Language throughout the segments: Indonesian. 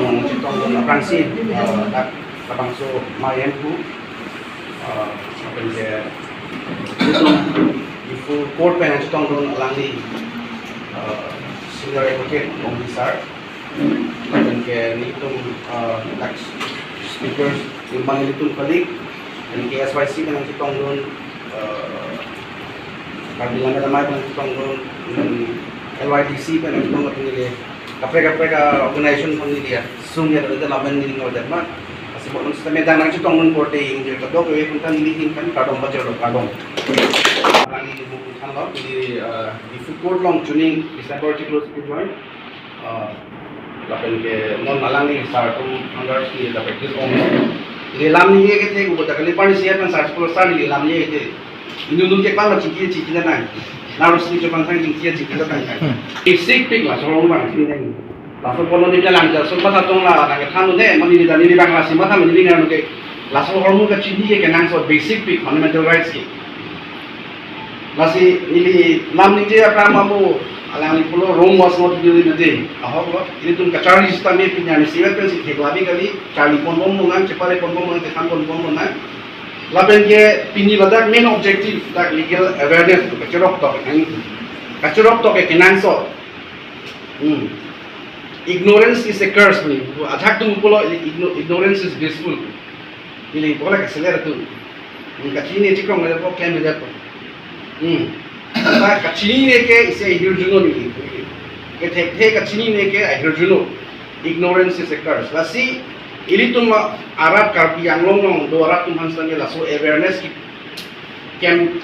long chitong Organised tak kabangso mayempu apa dia ifu court pen chitong don alangi senior advocate officer dan ke nitung tax speakers yung manilitung kalik dan ke SYC kan chitong don kabilang ada mai kan chitong don LYDC kan chitong kapili kapre ka organization pun dia sungguh ada laban ni ngau derma sebab sistem medan nang chitong don korte injil ka do we kun kan lihin kan kadong baca do kadong alangi buku kan lo di ifu court long tuning December close to join lapan ke non alangi satu anggar si dapat kis om ini lam ni ke te ko ta kali pani siap kan satu puluh sani lam ni ke ini nun ke kan ciki na nang narus ni jepang sang ciki na nang basic pig lah soalnya bang sini nang laso kolon ni jalan jalan sempat atong lah nang thanu ne mani ni dani bang lah simba thanu ni nang ke laso kolon ka ciki ke nang so basic pig fundamental rights ki lasi ini lam ni je apa mamu alang ni pulo Rome was not built in a day. Ahok ini tuh kacari sistem ni punya ni siapa pun sih kelabi kali cari pon ngan cepale pon ngan tekan pon ngan. Lapen ke pini badak main objective dak legal awareness tu kacurok topik ni. Kacurok topik kenanso. Ignorance is a curse ni. Ajak tu pulo ignorance is blissful. Ini pola keseler tu. Kacini cikong ada pok kan ada pok. Kacini ne ke ise hirjuno ni ke the kacini ne ke hirjuno ignorance is a curse lasi ili tum arab karpi yang long do arab tum hansan la so awareness ki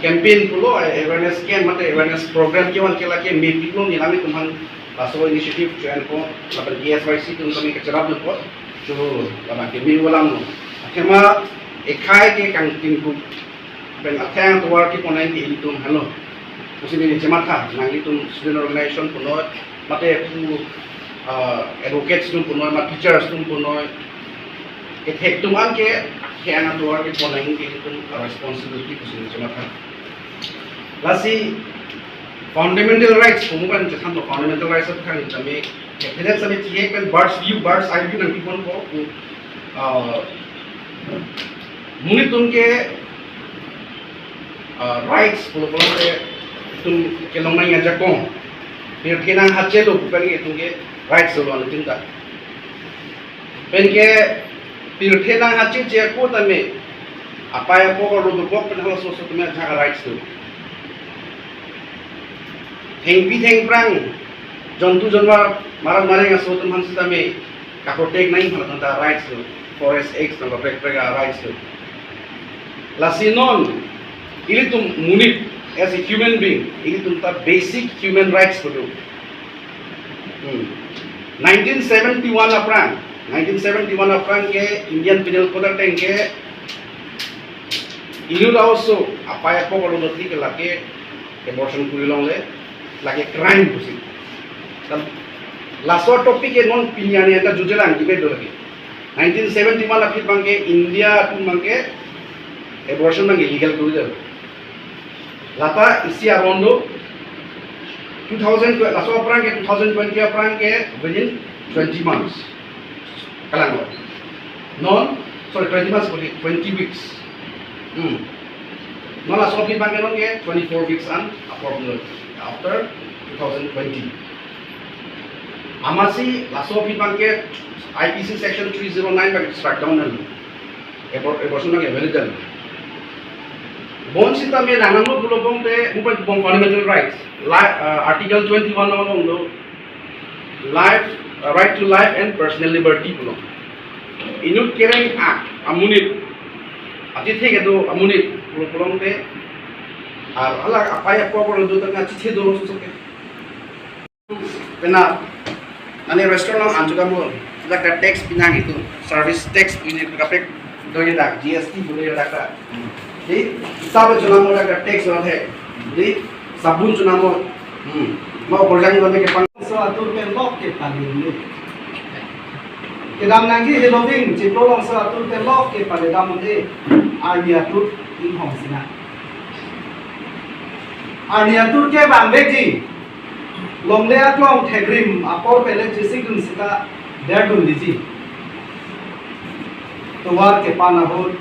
campaign pulo awareness can mate awareness program ke wan ke la ke me people ni lami tum han la so initiative join ko la per SYC tum kami ke cerap ko so la ke mi walam kema ekai ke kang tingku ben athang to work ki ponai ki ili tum halo Mesti ni cemata, nang itu student organization punoi, mate pu advocates tu punoi, mat teachers tu punoi. Hek tu man ke anak tuar ke punai ke itu responsibility mesti ni cemata. Lasi fundamental rights, pemukan macam tu fundamental rights tu kan kami. Kita sampai tiap kan birds eye view nanti pun ko. Mungkin tu ke rights pulau ke tum kelong nang ngajak kong pir kinang hache lo bukan itu ke right so lo tinta pen ke pir kinang hache je ko tame apa ya ko ro do ko pen halo so so tume jaga rights tu heng prang jontu jonwar marang marang so tum han tame ka protect nai halo tanta rights tu forest x no protect rights tu lasinon ili tum munit as a human being, ini tentang basic human rights betul. 1971 apran ke Indian Penal Code ke ini also apa ya kok kalau nanti ke laki abortion kurilong le laki crime pusi. Dan last topik ke non pilihan yang kita jujelan debate lagi. 1971 lagi bangke India tu bangke abortion bangke illegal kurilong. Lata isi arondo 2020 laso aprang ke 2020 aprang ke within 20 months kalang non 20 months boleh 20 weeks non laso ki bang non ke 24 weeks and after 2020 amasi laso ki bang ke IPC section 309 bang strike down dan abortion bang available Bon sistem yang nanam lo belum bong te bukan bong fundamental rights. Article 21 namang lo right to life and personal liberty belum. Inut kereng amunit. Ati theke do amunit belum te. Ala apa ya kau kalau do tengah cici do susuk ke. Kena ane restoran ang anjukan mo. Ada tax pinang itu service tax ini kapek do yang dak GST boleh dak. Jadi kita bercakap tentang teks orang jadi sabun cuma mau berjanji dengan kepang. Suatu pelok ke paling Kedam nanti Halloween ciplong suatu pelok ke pada dalam deh Ariatur in Hong Sina. Ariatur ke bang beji long leat long tegrim apor pelet jisi gun sita Derdun dizi. Tuwar ke panahon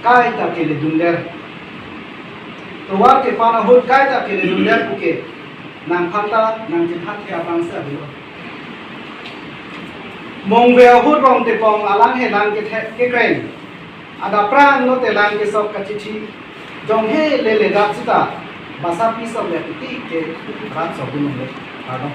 kai ta ke le dunder. Tuwar ke panahon kai ta ke le dunder puke nang phanta nang jiphat ke abang sa bilo. Mong veo hut rong te pong alang he lang ke kren. Ada prang no te lang ke sok kachichi. Jong he le rat sita. Basa pisau le piti ke rat sok bunung le. Pardon,